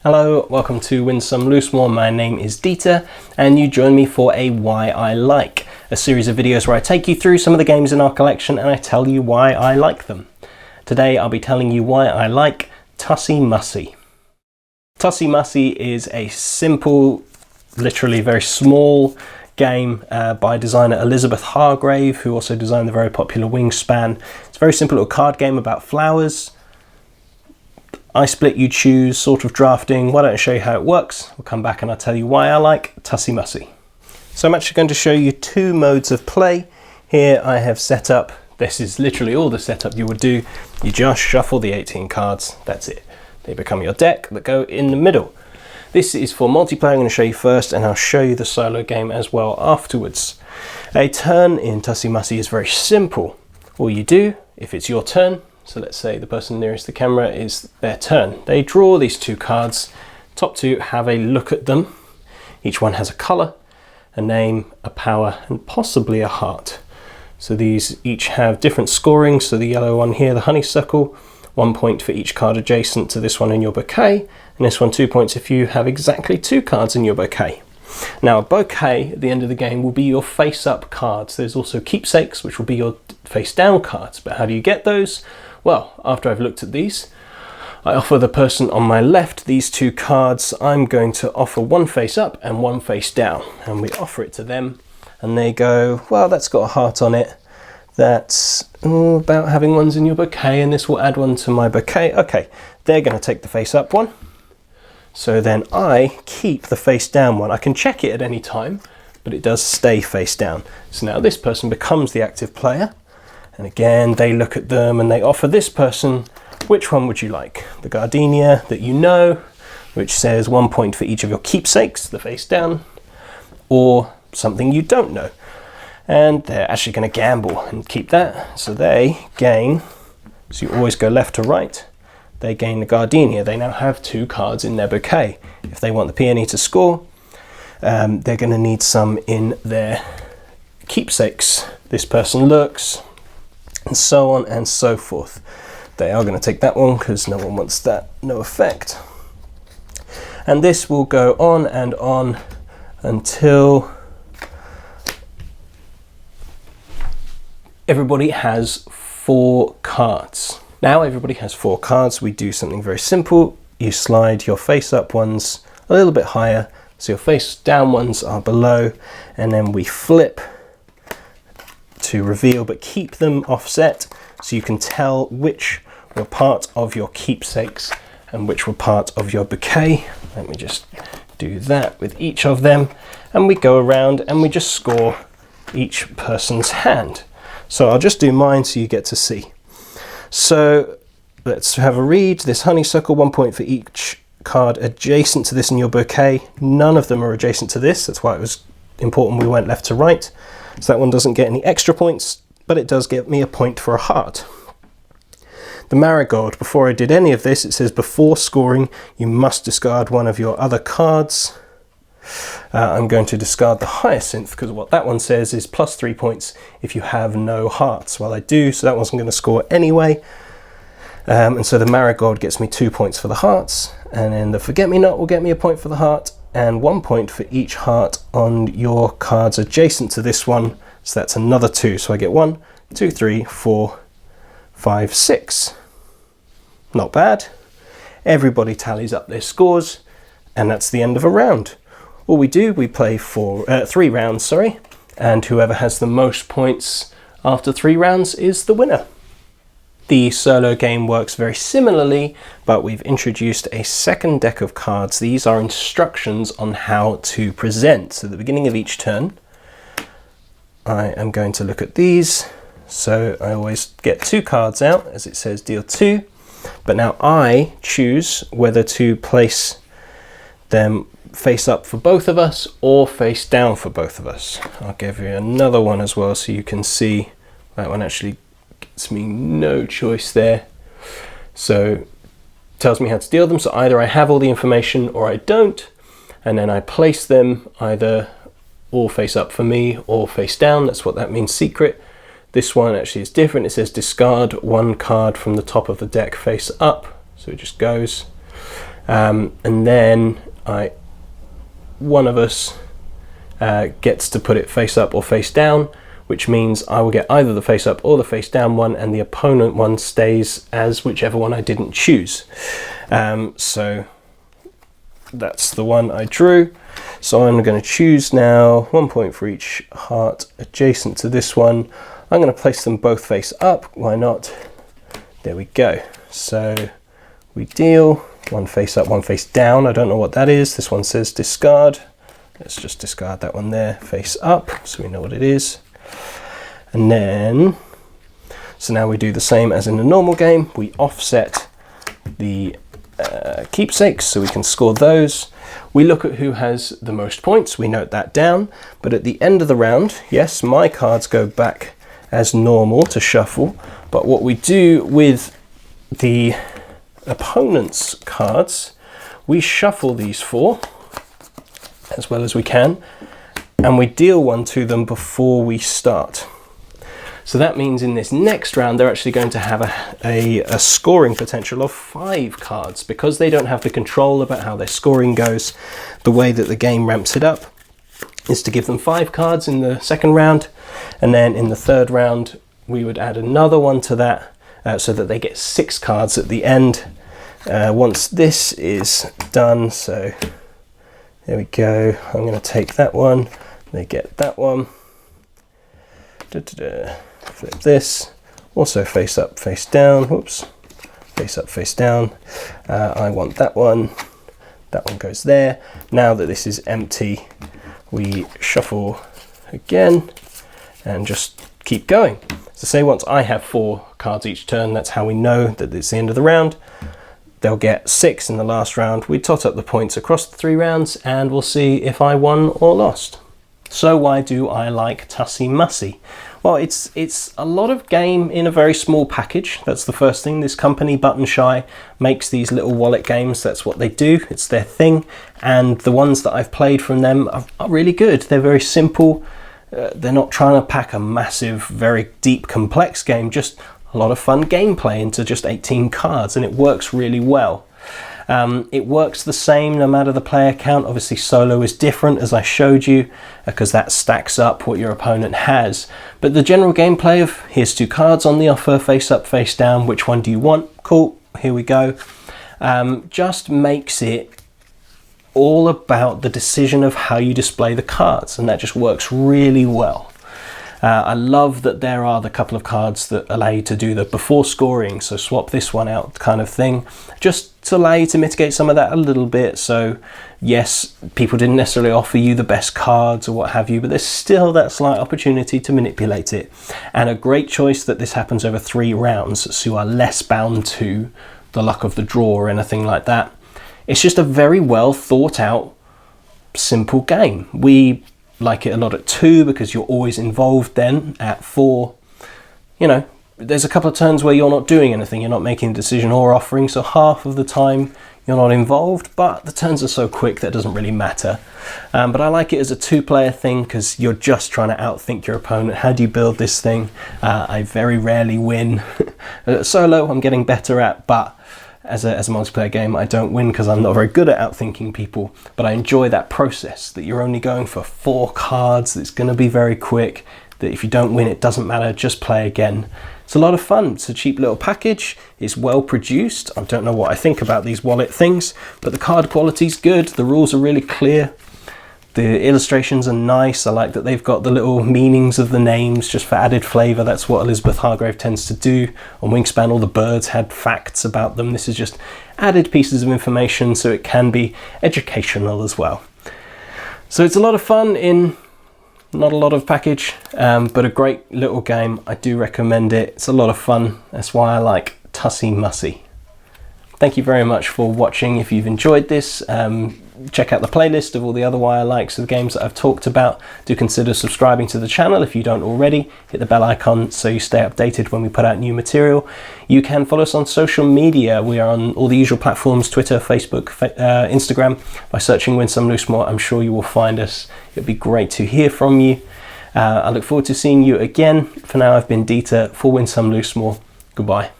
Hello, welcome to Win Some Loosemore. My name is Dieter and you join me for a Why I Like, a series of videos where I take you through some of the games in our collection and I tell you why I like them. Today I'll be telling you why I like Tussie Mussie. Tussie Mussie is a simple, literally very small game by designer Elizabeth Hargrave, who also designed the very popular Wingspan. It's a very simple little card game about flowers. I split, you choose, sort of drafting. Why don't I show you how it works? We'll come back and I'll tell you why I like Tussie Mussie. So I'm actually going to show you two modes of play. Here I have set up, this is literally all the setup you would do. You just shuffle the 18 cards, that's it. They become your deck that go in the middle. This is for multiplayer. I'm going to show you first and I'll show you the solo game as well afterwards. A turn in Tussie Mussie is very simple. All you do, if it's your turn, so let's say the person nearest the camera is their turn. They draw these two cards. Top two, have a look at them. Each one has a colour, a name, a power, and possibly a heart. So these each have different scoring. So the yellow one here, the honeysuckle, 1 point for each card adjacent to this one in your bouquet. And this one 2 points if you have exactly two cards in your bouquet. Now a bouquet at the end of the game will be your face-up cards. There's also keepsakes, which will be your face-down cards. But how do you get those? Well, after I've looked at these, I offer the person on my left these two cards. I'm going to offer one face up and one face down. And we offer it to them and they go, well, that's got a heart on it. That's about having ones in your bouquet and this will add one to my bouquet. Okay, they're going to take the face up one. So then I keep the face down one. I can check it at any time, but it does stay face down. So now this person becomes the active player. And again, they look at them and they offer this person, which one would you like? The gardenia that you know, which says 1 point for each of your keepsakes, the face down, or something you don't know. And they're actually going to gamble and keep that. So they gain, so you always go left to right, they gain the gardenia. They now have two cards in their bouquet. If they want the peony to score, they're going to need some in their keepsakes. This person looks, and so on and so forth. They are going to take that one because no one wants that, no effect. And this will go on and on until everybody has 4 cards. Now everybody has 4 cards. We do something very simple. You slide your face up ones a little bit higher, so your face down ones are below, and then we flip to reveal, but keep them offset so you can tell which were part of your keepsakes and which were part of your bouquet. Let me just do that with each of them, and we go around and we just score each person's hand. So I'll just do mine so you get to see. So let's have a read. This honeysuckle, 1 point for each card adjacent to this in your bouquet. None of them are adjacent to this. That's why it was important we went left to right. So that one doesn't get any extra points, but it does give me a point for a heart. The marigold, before I did any of this, it says before scoring, you must discard one of your other cards. I'm going to discard the hyacinth because what that one says is plus 3 points if you have no hearts. Well, I do, so that one's going to score anyway. And so the marigold gets me 2 points for the hearts, and then the forget-me-not will get me a point for the heart, and 1 point for each heart on your cards adjacent to this one. So that's another 2. So I get 1, 2, 3, 4, 5, 6. Not bad. Everybody tallies up their scores, and that's the end of a round. All we do, we play 3 rounds, and whoever has the most points after 3 rounds is the winner. The solo game works very similarly, but we've introduced a second deck of cards. These are instructions on how to present. So at the beginning of each turn, I am going to look at these. So I always get 2 cards out, as it says deal 2. But now I choose whether to place them face up for both of us or face down for both of us. I'll give you another one as well so you can see. That one actually gives me no choice there. So tells me how to deal them. So either I have all the information or I don't, and then I place them either all face up for me or face down. That's what that means, secret. This one actually is different. It says discard 1 card from the top of the deck face up. So it just goes. and then one of us gets to put it face up or face down, which means I will get either the face up or the face down one, and the opponent one stays as whichever one I didn't choose. So that's the one I drew. So I'm going to choose now 1 point for each heart adjacent to this one. I'm going to place them both face up. Why not? There we go. So we deal one face up, one face down. I don't know what that is. This one says discard. Let's just discard that one there, face up, so we know what it is. And then, so now we do the same as in the normal game. We offset the keepsakes so we can score those. We look at who has the most points, we note that down, but at the end of the round, yes, my cards go back as normal to shuffle, but what we do with the opponent's cards, we shuffle these four as well as we can, and we deal one to them before we start. So that means in this next round they're actually going to have a scoring potential of 5 cards. Because they don't have the control about how their scoring goes, the way that the game ramps it up is to give them 5 cards in the second round, and then in the third round we would add another one to that, so that they get 6 cards at the end. Once this is done, so there we go, I'm going to take that one, they get that one. Flip this, also face up, face down, whoops, face up, face down. I want that one goes there. Now that this is empty, we shuffle again and just keep going. So say once I have 4 cards each turn, that's how we know that it's the end of the round. They'll get 6 in the last round. We tot up the points across the 3 rounds and we'll see if I won or lost. So why do I like Tussie Mussie? Well, it's a lot of game in a very small package. That's the first thing. This company, Button Shy, makes these little wallet games. That's what they do. It's their thing. And the ones that I've played from them are really good. They're very simple. They're not trying to pack a massive, very deep, complex game. Just a lot of fun gameplay into just 18 cards. And it works really well. It works the same no matter the player count. Obviously solo is different, as I showed you, because that stacks up what your opponent has. But the general gameplay of here's 2 cards on the offer, face up, face down, which one do you want? Cool, here we go. Just makes it all about the decision of how you display the cards, and that just works really well. I love that there are the couple of cards that allow you to do the before scoring, so swap this one out kind of thing, just to allow you to mitigate some of that a little bit. So yes, people didn't necessarily offer you the best cards or what have you, but there's still that slight opportunity to manipulate it. And a great choice that this happens over 3 rounds, so you are less bound to the luck of the draw or anything like that. It's just a very well thought out, simple game. We like it a lot at 2 because you're always involved. Then at 4, you know, there's a couple of turns where you're not doing anything, you're not making a decision or offering, so half of the time you're not involved, but the turns are so quick that it doesn't really matter. But I like it as a 2-player thing because you're just trying to outthink your opponent. How do you build this thing? I very rarely win. Solo I'm getting better at, but as a multiplayer game I don't win because I'm not very good at outthinking people, but I enjoy that process, that you're only going for 4 cards, it's going to be very quick, that if you don't win it doesn't matter, just play again. It's a lot of fun. It's a cheap little package, it's well produced. I don't know what I think about these wallet things, but the card quality's good, the rules are really clear, the illustrations are nice. I like that they've got the little meanings of the names just for added flavour. That's what Elizabeth Hargrave tends to do. On Wingspan all the birds had facts about them. This is just added pieces of information so it can be educational as well. So it's a lot of fun in not a lot of package, but a great little game. I do recommend it. It's a lot of fun. That's why I like Tussie Mussie. Thank you very much for watching. If you've enjoyed this, check out the playlist of all the other Why I Likes of the games that I've talked about. Do consider subscribing to the channel if you don't already. Hit the bell icon so you stay updated when we put out new material. You can follow us on social media. We are on all the usual platforms, Twitter, Facebook, Instagram. By searching Win Some Loosemore, I'm sure you will find us. It'd be great to hear from you. I look forward to seeing you again. For now, I've been Dieter for Win Some Loosemore. Goodbye.